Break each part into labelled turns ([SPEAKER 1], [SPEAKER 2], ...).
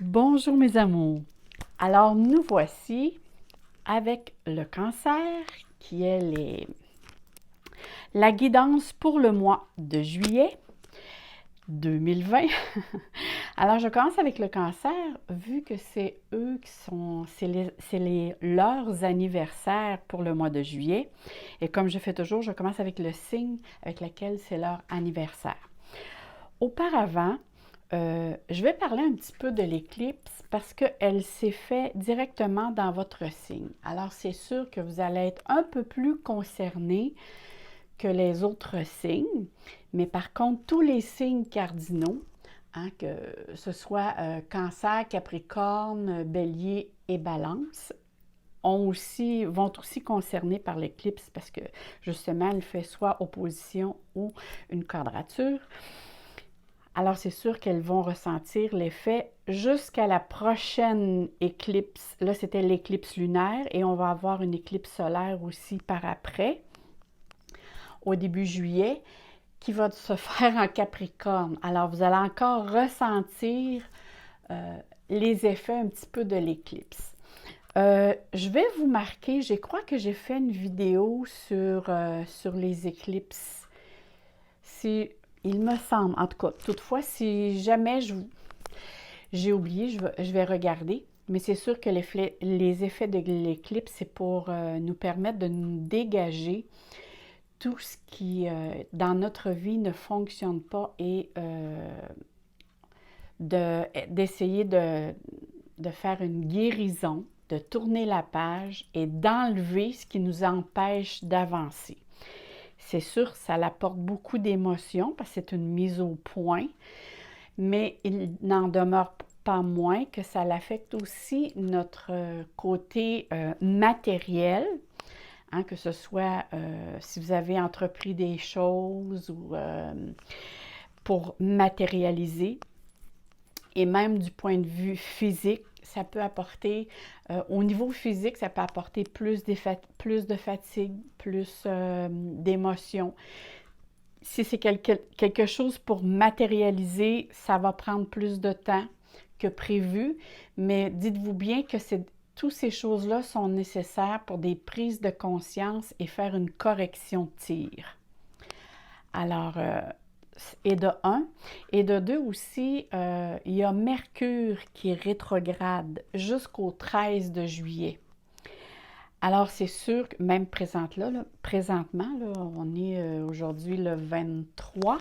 [SPEAKER 1] Bonjour mes amours. Alors nous voici avec le cancer qui est la guidance pour le mois de juillet 2020. Alors je commence avec le cancer vu que c'est eux qui sont, leurs anniversaires pour le mois de juillet. Et comme je fais toujours, je commence avec le signe avec lequel c'est leur anniversaire. Auparavant, je vais parler un petit peu de l'éclipse parce qu'elle s'est faite directement dans votre signe. Alors, c'est sûr que vous allez être un peu plus concerné que les autres signes, mais par contre, tous les signes cardinaux, que ce soit Cancer, Capricorne, Bélier et Balance, vont aussi concernés par l'éclipse parce que justement, elle fait soit opposition ou une quadrature. Alors, c'est sûr qu'elles vont ressentir l'effet jusqu'à la prochaine éclipse. Là, c'était l'éclipse lunaire et on va avoir une éclipse solaire aussi par après, au début juillet, qui va se faire en Capricorne. Alors, vous allez encore ressentir les effets un petit peu de l'éclipse. Je vais vous marquer, je crois que j'ai fait une vidéo sur les éclipses. Si il me semble, en tout cas, toutefois, si jamais j'ai oublié, je vais regarder, mais c'est sûr que les effets de l'éclipse, c'est pour nous permettre de nous dégager tout ce qui, dans notre vie, ne fonctionne pas et d'essayer de faire une guérison, de tourner la page et d'enlever ce qui nous empêche d'avancer. C'est sûr, ça apporte beaucoup d'émotions parce que c'est une mise au point, mais il n'en demeure pas moins que ça affecte aussi notre côté matériel, que ce soit si vous avez entrepris des choses ou pour matérialiser, et même du point de vue physique, ça peut apporter, au niveau physique, ça peut apporter plus de fatigue, plus d'émotions. Si c'est quelque chose pour matérialiser, ça va prendre plus de temps que prévu, mais dites-vous bien que toutes ces choses-là sont nécessaires pour des prises de conscience et faire une correction de tir. Alors, et de un. Et de deux aussi, il y a Mercure qui est rétrograde jusqu'au 13 de juillet. Alors, c'est sûr que même présentement, on est aujourd'hui le 23.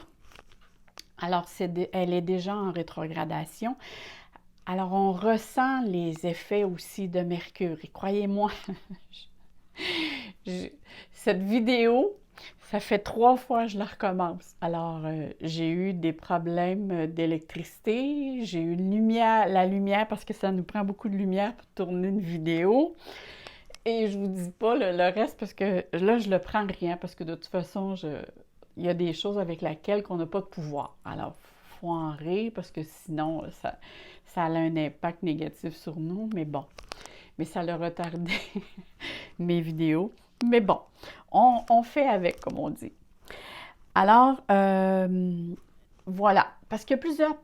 [SPEAKER 1] Alors, elle est déjà en rétrogradation. Alors, on ressent les effets aussi de Mercure. Et croyez-moi, cette vidéo, ça fait 3 fois que je la recommence. Alors, j'ai eu des problèmes d'électricité, j'ai eu la lumière parce que ça nous prend beaucoup de lumière pour tourner une vidéo. Et je vous dis pas le reste parce que là, je le prends rien parce que de toute façon, il y a des choses avec lesquelles on n'a pas de pouvoir. Alors, il faut en rire parce que sinon, ça a un impact négatif sur nous. Mais bon, mais ça l'a retardé mes vidéos. Mais bon, on fait avec, comme on dit. Alors, voilà. Parce qu'il y a plusieurs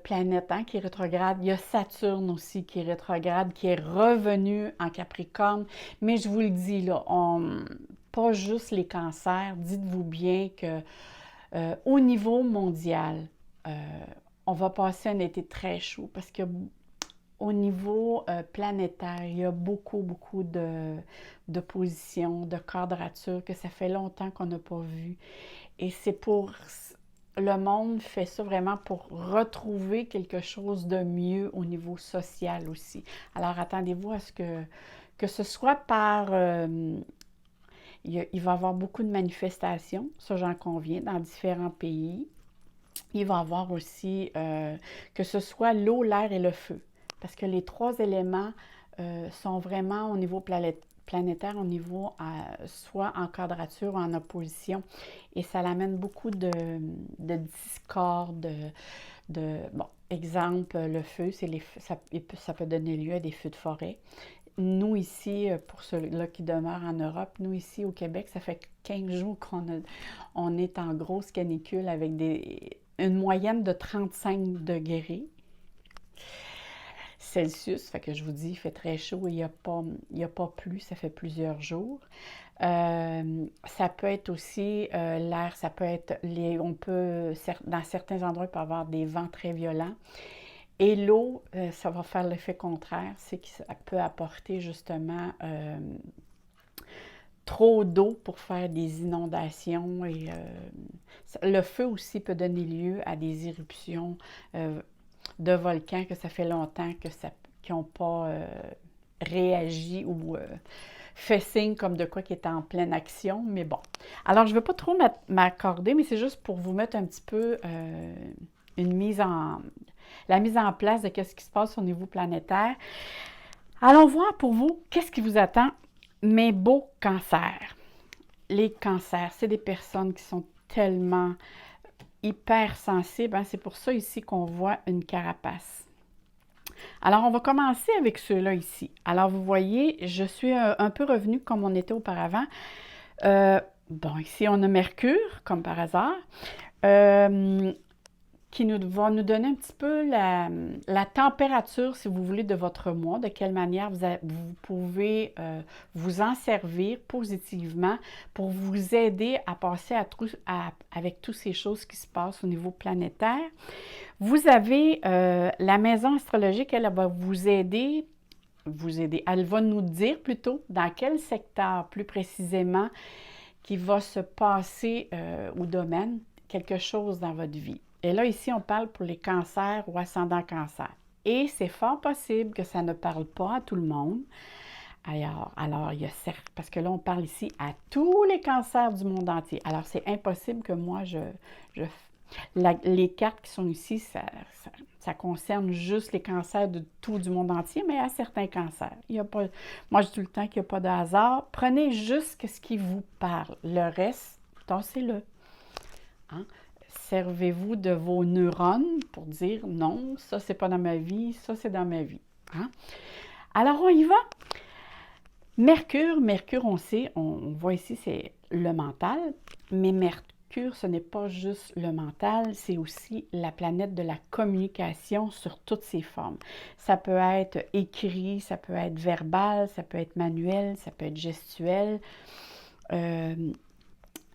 [SPEAKER 1] planètes qui rétrogradent. Il y a Saturne aussi qui est rétrograde, qui est revenu en Capricorne. Mais je vous le dis, là, pas juste les cancers. Dites-vous bien que au niveau mondial, euh, on va passer un été très chaud parce que au niveau planétaire, il y a beaucoup, beaucoup de positions, de quadratures que ça fait longtemps qu'on n'a pas vu. Et c'est pour... Le monde fait ça vraiment pour retrouver quelque chose de mieux au niveau social aussi. Alors, attendez-vous à ce que ce soit par... il va y avoir beaucoup de manifestations, ça j'en conviens, dans différents pays. Il va y avoir aussi que ce soit l'eau, l'air et le feu. Parce que les 3 éléments sont vraiment au niveau planétaire, au niveau soit en quadrature ou en opposition. Et ça amène beaucoup de discorde, bon, exemple, le feu, ça peut donner lieu à des feux de forêt. Nous ici, pour ceux-là qui demeurent en Europe, nous ici au Québec, ça fait 15 jours on est en grosse canicule avec une moyenne de 35 degrés. Celsius. Fait que je vous dis, il fait très chaud et il y a pas plu, ça fait plusieurs jours. Ça peut être aussi l'air, ça peut être, dans certains endroits, il peut y avoir des vents très violents. Et l'eau, ça va faire l'effet contraire, c'est que ça peut apporter justement trop d'eau pour faire des inondations et le feu aussi peut donner lieu à des éruptions de volcans que ça fait longtemps qui n'ont pas réagi ou fait signe comme de quoi qui est en pleine action, mais bon. Alors, je ne veux pas trop m'accorder, mais c'est juste pour vous mettre un petit peu la mise en place de ce qui se passe au niveau planétaire. Allons voir pour vous, qu'est-ce qui vous attend, mes beaux cancers. Les cancers, c'est des personnes qui sont tellement hypersensibles, hein? C'est pour ça ici qu'on voit une carapace. Alors, on va commencer avec ceux-là ici. Alors, vous voyez, je suis un peu revenue comme on était auparavant. Bon, ici, on a Mercure, comme par hasard, qui va nous donner un petit peu la température, si vous voulez, de votre mois, de quelle manière vous pouvez vous en servir positivement pour vous aider à passer avec toutes ces choses qui se passent au niveau planétaire. Vous avez la maison astrologique, elle va vous aider, elle va nous dire plutôt dans quel secteur plus précisément qui va se passer au domaine quelque chose dans votre vie. Et là, ici, on parle pour les cancers ou ascendants cancer. Et c'est fort possible que ça ne parle pas à tout le monde. Alors il y a certes, parce que là, on parle ici à tous les cancers du monde entier. Alors, c'est impossible que moi, les cartes qui sont ici, ça concerne juste les cancers de tout du monde entier, mais à certains cancers. Il y a pas, moi, je dis tout le temps qu'il n'y a pas de hasard. Prenez juste ce qui vous parle. Le reste, tassez-le. Hein? Servez-vous de vos neurones pour dire non, ça, c'est pas dans ma vie, ça, c'est dans ma vie. Hein? Alors, on y va. Mercure, on sait, on voit ici, c'est le mental, mais Mercure, ce n'est pas juste le mental, c'est aussi la planète de la communication sur toutes ses formes. Ça peut être écrit, ça peut être verbal, ça peut être manuel, ça peut être gestuel.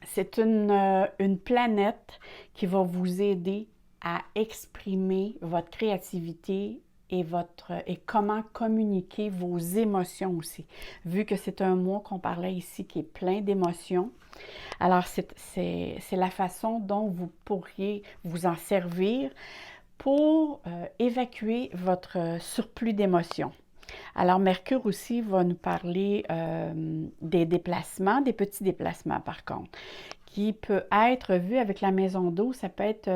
[SPEAKER 1] C'est une planète qui va vous aider à exprimer votre créativité et comment communiquer vos émotions aussi. Vu que c'est un mois qu'on parlait ici qui est plein d'émotions, alors c'est la façon dont vous pourriez vous en servir pour évacuer votre surplus d'émotions. Alors, Mercure aussi va nous parler des déplacements, des petits déplacements par contre, qui peut être vu avec la maison d'eau. Ça peut être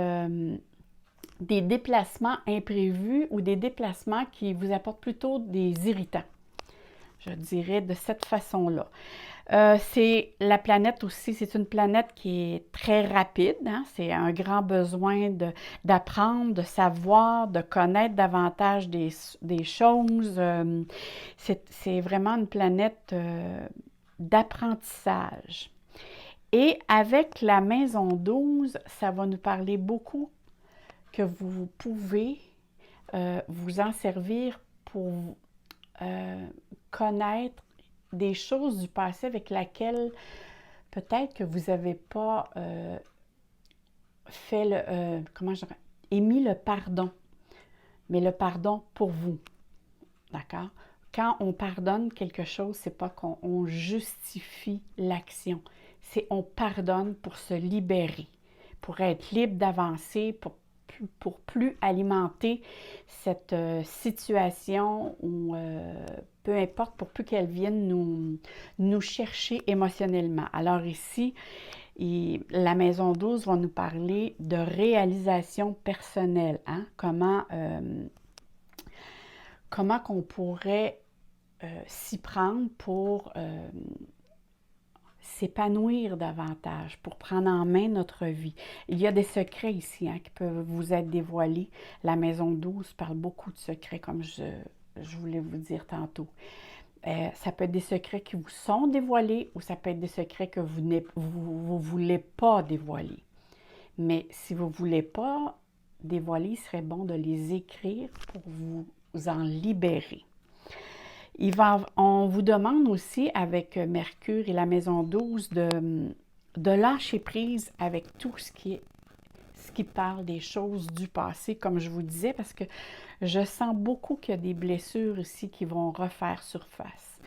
[SPEAKER 1] des déplacements imprévus ou des déplacements qui vous apportent plutôt des irritants. Je dirais de cette façon-là. C'est la planète aussi, c'est une planète qui est très rapide. Hein? C'est un grand besoin d'apprendre, de savoir, de connaître davantage des choses. C'est vraiment une planète d'apprentissage. Et avec la maison 12, ça va nous parler beaucoup que vous pouvez vous en servir pour connaître des choses du passé avec lesquelles peut-être que vous n'avez pas émis le pardon, mais le pardon pour vous, d'accord? Quand on pardonne quelque chose, c'est pas qu'on justifie l'action, c'est on pardonne pour se libérer, pour être libre d'avancer, pour plus alimenter cette situation ou peu importe, pour plus qu'elle vienne nous chercher émotionnellement. Alors ici, la maison 12 va nous parler de réalisation personnelle. Hein? Comment qu'on pourrait s'y prendre pour s'épanouir davantage, pour prendre en main notre vie. Il y a des secrets ici qui peuvent vous être dévoilés. La maison 12 parle beaucoup de secrets, comme je voulais vous dire tantôt. Ça peut être des secrets qui vous sont dévoilés ou ça peut être des secrets que vous ne voulez pas dévoiler. Mais si vous ne voulez pas dévoiler, il serait bon de les écrire pour vous vous en libérer. On vous demande aussi avec Mercure et la maison 12 de lâcher prise avec tout ce qui parle des choses du passé, comme je vous disais, parce que je sens beaucoup qu'il y a des blessures ici qui vont refaire surface.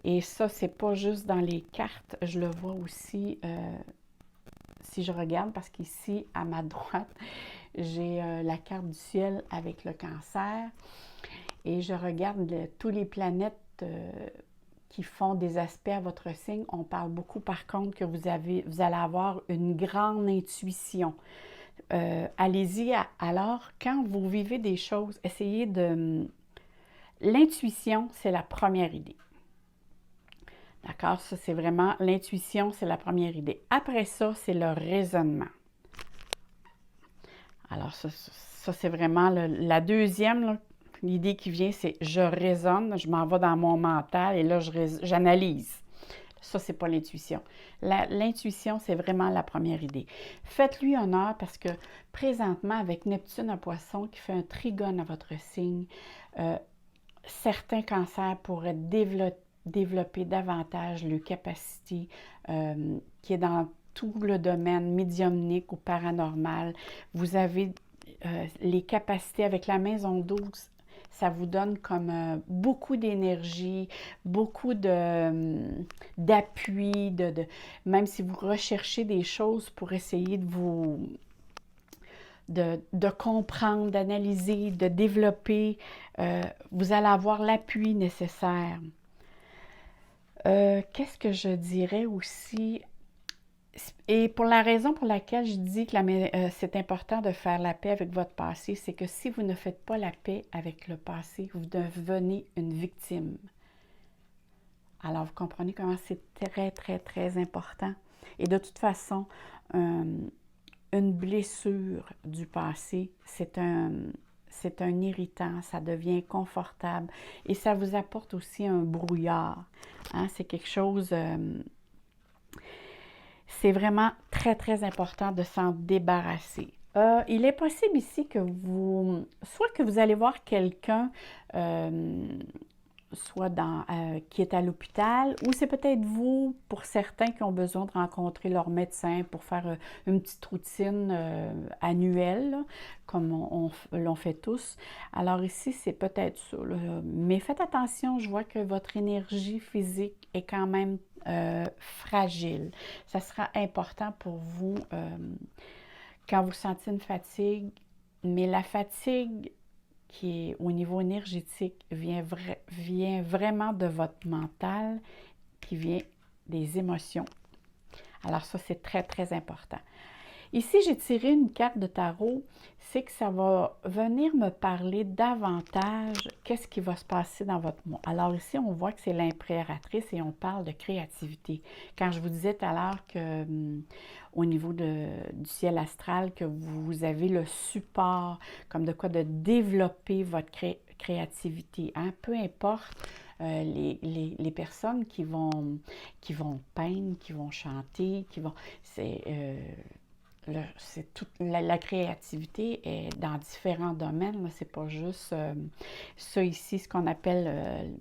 [SPEAKER 1] Et ça, c'est pas juste dans les cartes, je le vois aussi si je regarde, parce qu'ici, à ma droite, j'ai la carte du ciel avec le cancer et je regarde tous les planètes qui font des aspects à votre signe. On parle beaucoup, par contre, que vous allez avoir une grande intuition. Allez-y. Alors, quand vous vivez des choses, essayez de... L'intuition, c'est la première idée. D'accord? Ça, c'est vraiment... L'intuition, c'est la première idée. Après ça, c'est le raisonnement. Alors, ça c'est vraiment la deuxième, l'idée qui vient, c'est je raisonne, je m'en vais dans mon mental et là, j'analyse. Ça, c'est pas l'intuition. L'intuition, c'est vraiment la première idée. Faites-lui honneur parce que présentement, avec Neptune, un poisson qui fait un trigone à votre signe, certains cancers pourraient développer davantage le capacité qui est dans tout le domaine médiumnique ou paranormal. Vous avez les capacités avec la maison 12, ça vous donne comme beaucoup d'énergie, beaucoup d'appui, même si vous recherchez des choses pour essayer de comprendre, d'analyser, de développer, vous allez avoir l'appui nécessaire. Qu'est-ce que je dirais aussi? Et pour la raison pour laquelle je dis que c'est important de faire la paix avec votre passé, c'est que si vous ne faites pas la paix avec le passé, vous devenez une victime. Alors, vous comprenez comment c'est très, très, très important. Et de toute façon, une blessure du passé, c'est un irritant, ça devient confortable et ça vous apporte aussi un brouillard. Hein? C'est quelque chose... c'est vraiment très, très important de s'en débarrasser. Il est possible ici que soit que vous allez voir quelqu'un, soit qui est à l'hôpital, ou c'est peut-être vous, pour certains, qui ont besoin de rencontrer leur médecin pour faire une petite routine annuelle, là, comme l'on fait tous. Alors ici, c'est peut-être ça, là. Mais faites attention, je vois que votre énergie physique est quand même fragile. Ça sera important pour vous quand vous sentez une fatigue, mais la fatigue qui est au niveau énergétique vient vraiment de votre mental, qui vient des émotions. Alors ça, c'est très, très important. Ici, j'ai tiré une carte de tarot, c'est que ça va venir me parler davantage qu'est-ce qui va se passer dans votre mois. Alors ici, on voit que c'est l'impératrice et on parle de créativité. Quand je vous disais tout à l'heure que au niveau du ciel astral, que vous avez le support, comme de quoi de développer votre créativité. Hein? Peu importe les personnes qui vont peindre, qui vont chanter, c'est toute la créativité est dans différents domaines. C'est pas juste ça ici, ce qu'on appelle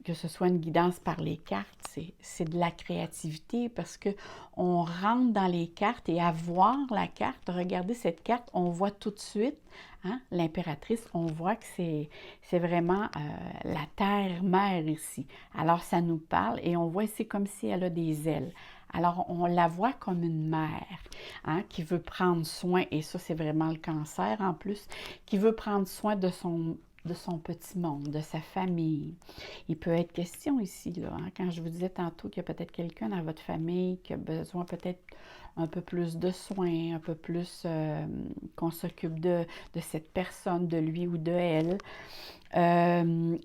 [SPEAKER 1] que ce soit une guidance par les cartes, c'est de la créativité parce qu'on rentre dans les cartes et à voir la carte, regarder cette carte, on voit tout de suite, hein, l'impératrice, on voit que c'est vraiment la terre-mère ici. Alors ça nous parle et on voit c'est comme si elle a des ailes. Alors, on la voit comme une mère hein, qui veut prendre soin, et ça, c'est vraiment le cancer en plus, qui veut prendre soin de son petit monde, de sa famille. Il peut être question ici, là, hein, quand je vous disais tantôt qu'il y a peut-être quelqu'un dans votre famille qui a besoin peut-être un peu plus de soins, un peu plus qu'on s'occupe de cette personne, de lui ou de elle.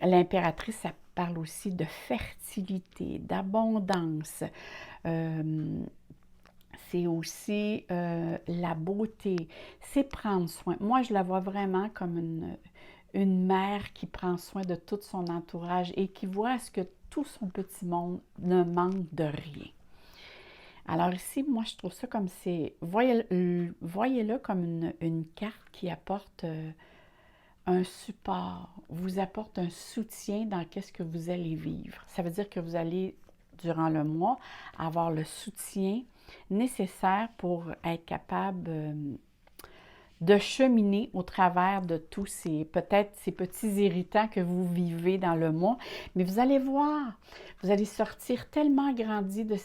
[SPEAKER 1] L'impératrice, ça parle aussi de fertilité, d'abondance. C'est aussi la beauté, c'est prendre soin. Moi, je la vois vraiment comme une mère qui prend soin de tout son entourage et qui voit à ce que tout son petit monde ne manque de rien. Alors ici, moi, je trouve ça comme voyez-le comme une carte qui apporte un support, vous apporte un soutien dans qu'est-ce que vous allez vivre. Ça veut dire que vous allez, durant le mois, avoir le soutien nécessaire pour être capable de cheminer au travers de tous ces, peut-être ces petits irritants que vous vivez dans le mois. Mais vous allez voir, vous allez sortir tellement grandi de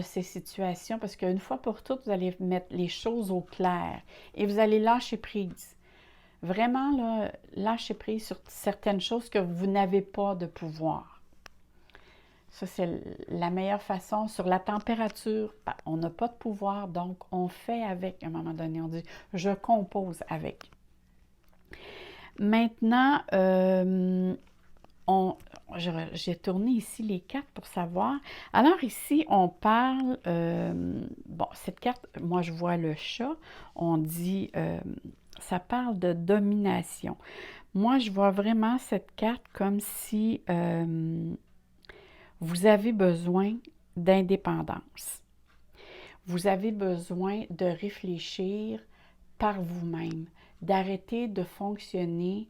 [SPEAKER 1] ces situations parce qu'une fois pour toutes, vous allez mettre les choses au clair et vous allez lâcher prise. Vraiment, là, lâcher prise sur certaines choses que vous n'avez pas de pouvoir. Ça, c'est la meilleure façon. Sur la température, on n'a pas de pouvoir, donc on fait avec. À un moment donné, on dit « je compose avec ». Maintenant, j'ai tourné ici les cartes pour savoir. Alors ici, on parle, bon, cette carte, moi je vois le chat, on dit, ça parle de domination. Moi, je vois vraiment cette carte comme si vous avez besoin d'indépendance. Vous avez besoin de réfléchir par vous-même, d'arrêter de fonctionner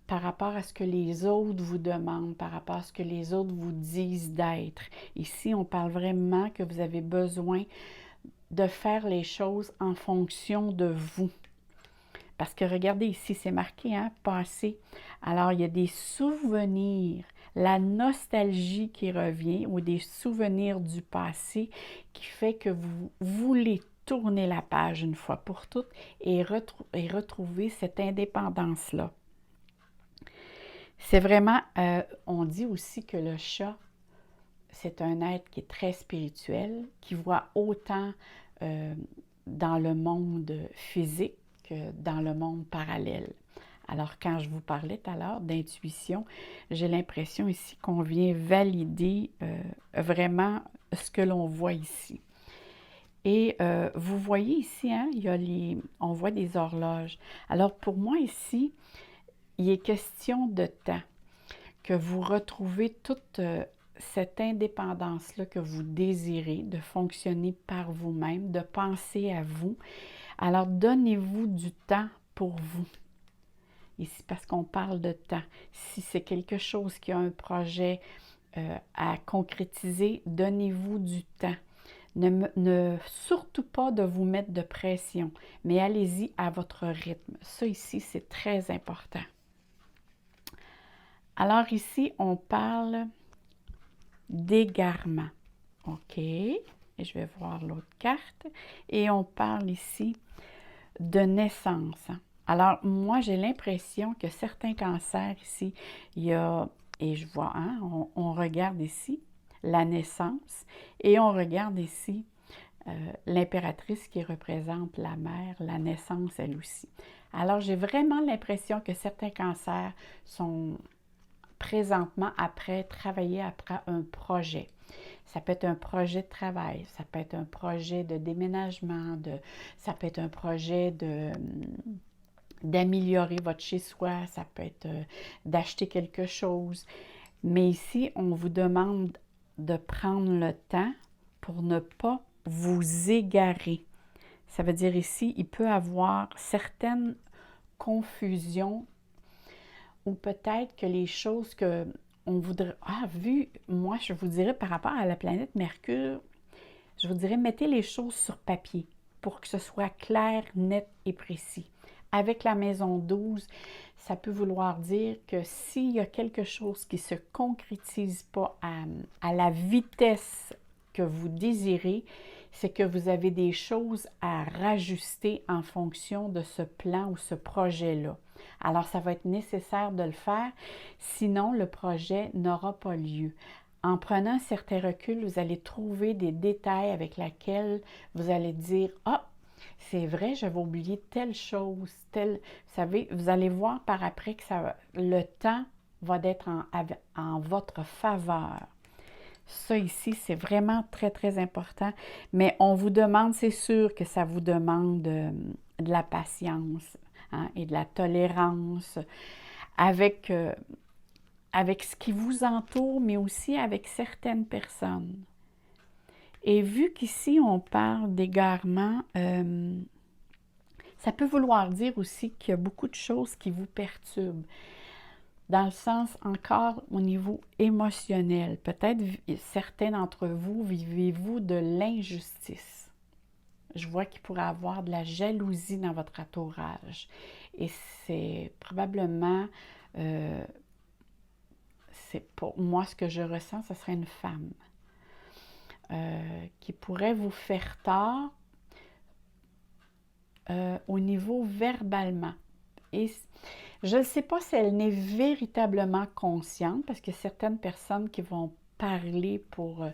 [SPEAKER 1] par rapport à ce que les autres vous demandent, par rapport à ce que les autres vous disent d'être. Ici, on parle vraiment que vous avez besoin de faire les choses en fonction de vous. Parce que regardez ici, c'est marqué, hein, passé. Alors, il y a des souvenirs, la nostalgie qui revient ou des souvenirs du passé qui fait que vous voulez tourner la page une fois pour toutes et retrouver cette indépendance-là. C'est vraiment, on dit aussi que le chat, c'est un être qui est très spirituel, qui voit autant dans le monde physique que dans le monde parallèle. Alors, quand je vous parlais tout à l'heure d'intuition, j'ai l'impression ici qu'on vient valider vraiment ce que l'on voit ici. Et vous voyez ici, hein, on voit des horloges. Alors, pour moi ici, il est question de temps, que vous retrouvez toute cette indépendance-là que vous désirez, de fonctionner par vous-même, de penser à vous. Alors, donnez-vous du temps pour vous. Ici, parce qu'on parle de temps. Si c'est quelque chose qui a un projet à concrétiser, donnez-vous du temps. Surtout pas de vous mettre de pression, mais allez-y à votre rythme. Ça ici, c'est très important. Alors ici, on parle d'égarement. OK. Et je vais voir l'autre carte. Et on parle ici de naissance. Alors, moi, j'ai l'impression que certains cancers ici, il y a, et je vois, hein, on regarde ici la naissance et on regarde ici l'impératrice qui représente la mère, la naissance elle aussi. Alors, j'ai vraiment l'impression que certains cancers sont présentement travailler après un projet. Ça peut être un projet de travail, ça peut être un projet de déménagement, ça peut être un projet d'améliorer votre chez-soi, ça peut être d'acheter quelque chose. Mais ici, on vous demande de prendre le temps pour ne pas vous égarer. Ça veut dire ici, il peut y avoir certaines confusions ou peut-être que les choses que on voudrait... moi, je vous dirais par rapport à la planète Mercure, je vous dirais, mettez les choses sur papier pour que ce soit clair, net et précis. Avec la maison 12, ça peut vouloir dire que s'il y a quelque chose qui ne se concrétise pas à la vitesse que vous désirez, c'est que vous avez des choses à rajuster en fonction de ce plan ou ce projet-là. Alors, ça va être nécessaire de le faire, sinon le projet n'aura pas lieu. En prenant un certain recul, vous allez trouver des détails avec lesquels vous allez dire « Ah, c'est vrai, j'avais oublié telle chose, telle... » Vous savez, vous allez voir par après que le temps va être en votre faveur. Ça ici, c'est vraiment très, très important. Mais on vous demande, c'est sûr que ça vous demande de la patience, hein, et de la tolérance avec ce qui vous entoure, mais aussi avec certaines personnes. Et vu qu'ici, on parle d'égarement, Ça peut vouloir dire aussi qu'il y a beaucoup de choses qui vous perturbent, dans le sens encore au niveau émotionnel. Peut-être certains d'entre vous vivez-vous de l'injustice. Je vois qu'il pourrait y avoir de la jalousie dans votre entourage. Et c'est probablement, c'est pour moi ce que je ressens, ce serait une femme qui pourrait vous faire tort au niveau verbalement. Et je ne sais pas si elle n'est véritablement consciente, parce que certaines personnes qui vont parler pour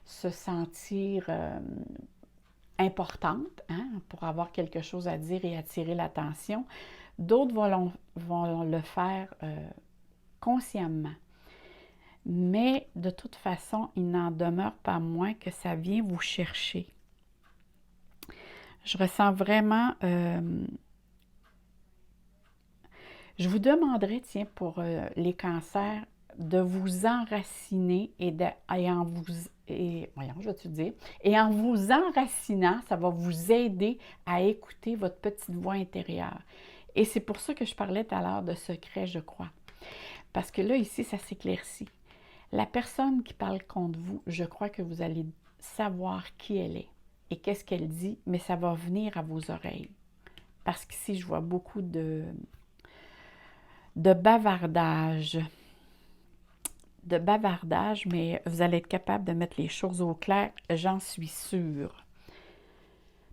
[SPEAKER 1] se sentir importantes, hein, pour avoir quelque chose à dire et attirer l'attention. D'autres vont le faire consciemment. Mais de toute façon, il n'en demeure pas moins que ça vient vous chercher. Je ressens vraiment... je vous demanderais, tiens, pour les cancers, de vous enraciner et en vous enracinant, ça va vous aider à écouter votre petite voix intérieure. Et c'est pour ça que je parlais tout à l'heure de secret, je crois. Parce que là, ici, ça s'éclaircit. La personne qui parle contre vous, je crois que vous allez savoir qui elle est et qu'est-ce qu'elle dit, mais ça va venir à vos oreilles. Parce qu'ici, je vois beaucoup de bavardage. Mais vous allez être capable de mettre les choses au clair, j'en suis sûre.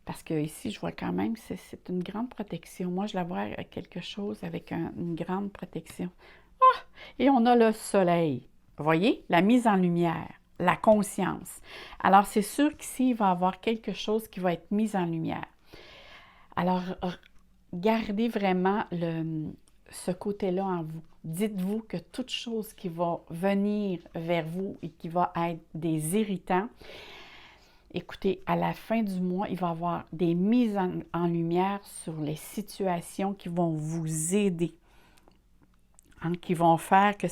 [SPEAKER 1] Parce que ici, je vois quand même que c'est une grande protection. Moi, je la vois quelque chose avec une grande protection. Ah! Et on a le soleil. Vous voyez? La mise en lumière, la conscience. Alors, c'est sûr qu'ici, il va y avoir quelque chose qui va être mis en lumière. Alors, gardez vraiment ce côté-là en vous. Dites-vous que toute chose qui va venir vers vous et qui va être des irritants, écoutez, à la fin du mois, il va y avoir des mises en lumière sur les situations qui vont vous aider, hein, qui vont faire que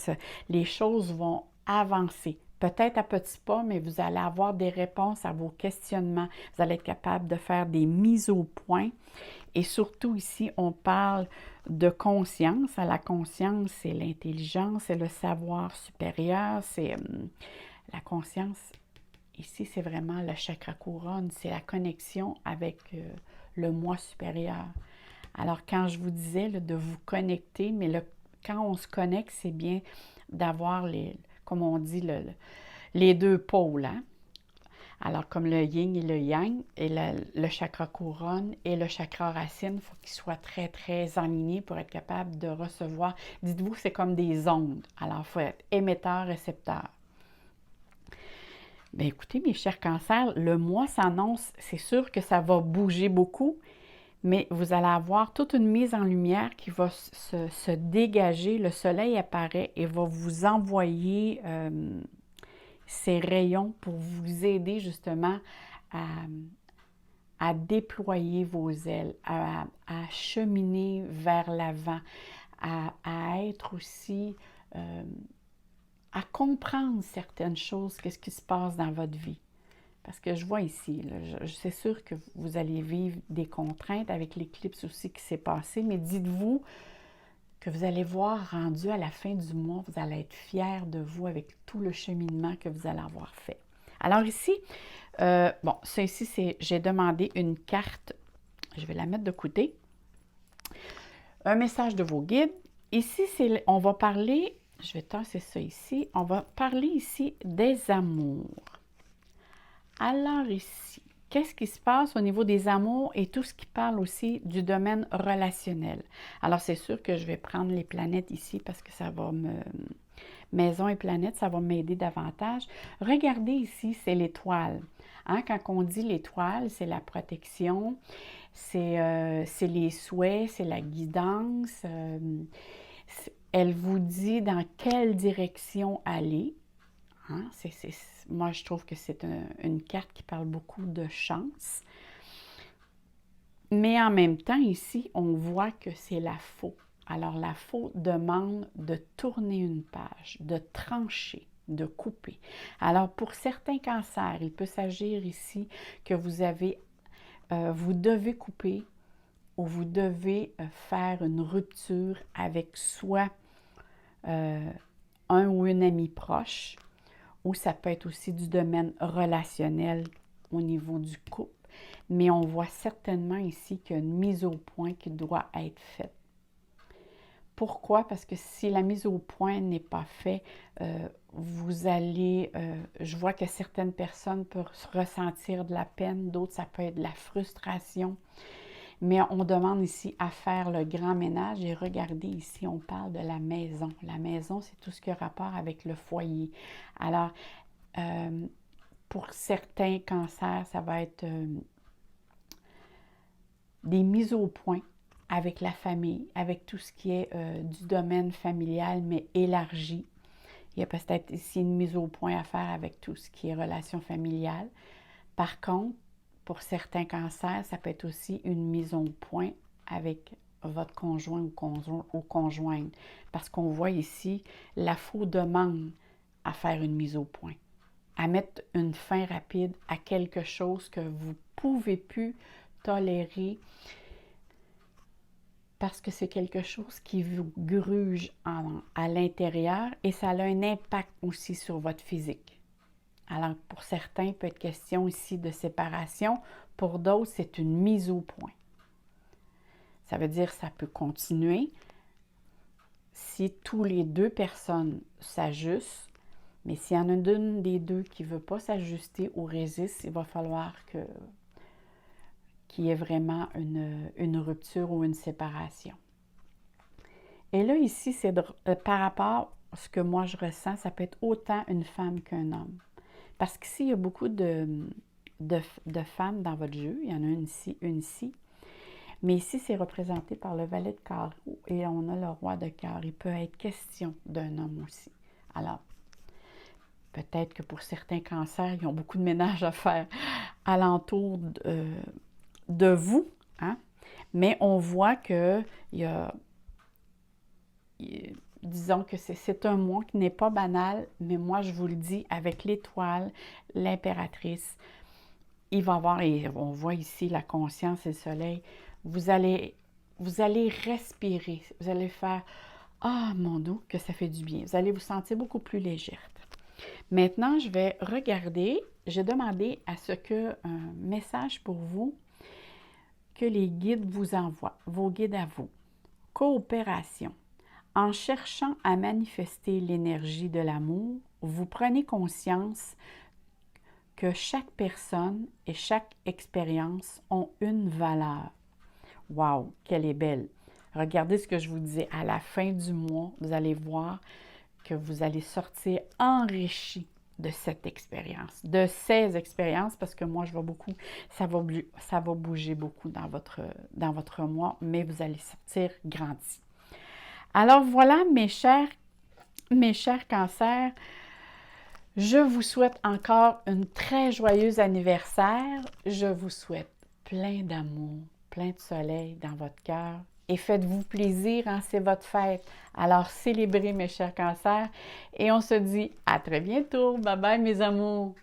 [SPEAKER 1] les choses vont avancer. Peut-être à petits pas, mais vous allez avoir des réponses à vos questionnements. Vous allez être capable de faire des mises au point. Et surtout ici, on parle de conscience. La conscience, c'est l'intelligence, c'est le savoir supérieur, c'est la conscience. Ici, c'est vraiment le chakra couronne, c'est la connexion avec le moi supérieur. Alors, quand je vous disais de vous connecter, mais quand on se connecte, c'est bien d'avoir, comme on dit, les deux pôles. Hein? Alors, comme le yin et le yang, et le chakra couronne et le chakra racine, il faut qu'ils soient très, très alignés pour être capable de recevoir. Dites-vous que c'est comme des ondes. Alors, il faut être émetteur, récepteur. Bien, écoutez, mes chers cancers, le mois s'annonce, c'est sûr que ça va bouger beaucoup, mais vous allez avoir toute une mise en lumière qui va se dégager. Le soleil apparaît et va vous envoyer ces rayons pour vous aider justement à déployer vos ailes, à cheminer vers l'avant, à être aussi, à comprendre certaines choses, qu'est-ce qui se passe dans votre vie. Parce que je vois ici, c'est sûr que vous allez vivre des contraintes avec l'éclipse aussi qui s'est passée, mais dites-vous que vous allez voir rendu à la fin du mois, vous allez être fiers de vous avec tout le cheminement que vous allez avoir fait. Alors ici, bon, ça ici, j'ai demandé une carte, je vais la mettre de côté. Un message de vos guides. Ici, on va parler, je vais tasser ça ici, on va parler ici des amours. Alors ici, qu'est-ce qui se passe au niveau des amours et tout ce qui parle aussi du domaine relationnel? Alors, c'est sûr que je vais prendre les planètes ici parce que ça va maison et planète, ça va m'aider davantage. Regardez ici, c'est l'étoile. Hein, quand on dit l'étoile, c'est la protection, c'est les souhaits, c'est la guidance. Elle vous dit dans quelle direction aller. Hein? Moi, je trouve que c'est une carte qui parle beaucoup de chance. Mais en même temps, ici, on voit que c'est la faux. Alors, la faux demande de tourner une page, de trancher, de couper. Alors, pour certains cancers, il peut s'agir ici que vous devez couper où vous devez faire une rupture avec soit un ou une amie proche, ou ça peut être aussi du domaine relationnel au niveau du couple. Mais on voit certainement ici qu'il y a une mise au point qui doit être faite. Pourquoi? Parce que si la mise au point n'est pas faite, vous allez, je vois que certaines personnes peuvent ressentir de la peine, d'autres ça peut être de la frustration. Mais on demande ici à faire le grand ménage et regardez ici, on parle de la maison. La maison, c'est tout ce qui a rapport avec le foyer. Alors, pour certains cancers, ça va être des mises au point avec la famille, avec tout ce qui est du domaine familial, mais élargi. Il y a peut-être ici une mise au point à faire avec tout ce qui est relations familiales. Par contre, pour certains cancers, ça peut être aussi une mise au point avec votre conjoint ou conjointe. Parce qu'on voit ici, la faux demande à faire une mise au point, à mettre une fin rapide à quelque chose que vous ne pouvez plus tolérer parce que c'est quelque chose qui vous gruge à l'intérieur et ça a un impact aussi sur votre physique. Alors, pour certains, il peut être question ici de séparation. Pour d'autres, c'est une mise au point. Ça veut dire que ça peut continuer si tous les deux personnes s'ajustent. Mais s'il y en a une des deux qui ne veut pas s'ajuster ou résiste, il va falloir qu'il y ait vraiment une rupture ou une séparation. Et là, ici, c'est par rapport à ce que moi je ressens, ça peut être autant une femme qu'un homme. Parce qu'ici, il y a beaucoup de femmes dans votre jeu. Il y en a une ici, une ici. Mais ici, c'est représenté par le valet de carreau et on a le roi de cœur. Il peut être question d'un homme aussi. Alors, peut-être que pour certains cancers, ils ont beaucoup de ménage à faire alentour de vous. Hein? Mais on voit qu'il y a... Disons que c'est un mois qui n'est pas banal, mais moi, je vous le dis, avec l'étoile, l'impératrice, il va y avoir, et on voit ici la conscience et le soleil, vous allez respirer, vous allez faire « Ah, mon Dieu, que ça fait du bien ». Vous allez vous sentir beaucoup plus légère. Maintenant, je vais regarder, j'ai demandé à ce qu'un message pour vous, que les guides vous envoient, vos guides à vous. Coopération. En cherchant à manifester l'énergie de l'amour, vous prenez conscience que chaque personne et chaque expérience ont une valeur. Wow, qu'elle est belle! Regardez ce que je vous disais. À la fin du mois, vous allez voir que vous allez sortir enrichi de cette expérience, de ces expériences, parce que moi, je vois beaucoup, ça va bouger beaucoup dans votre mois, mais vous allez sortir grandi. Alors voilà, mes chers cancers, je vous souhaite encore un très joyeux anniversaire. Je vous souhaite plein d'amour, plein de soleil dans votre cœur. Et faites-vous plaisir, hein, c'est votre fête. Alors célébrez mes chers cancers et on se dit à très bientôt. Bye bye mes amours.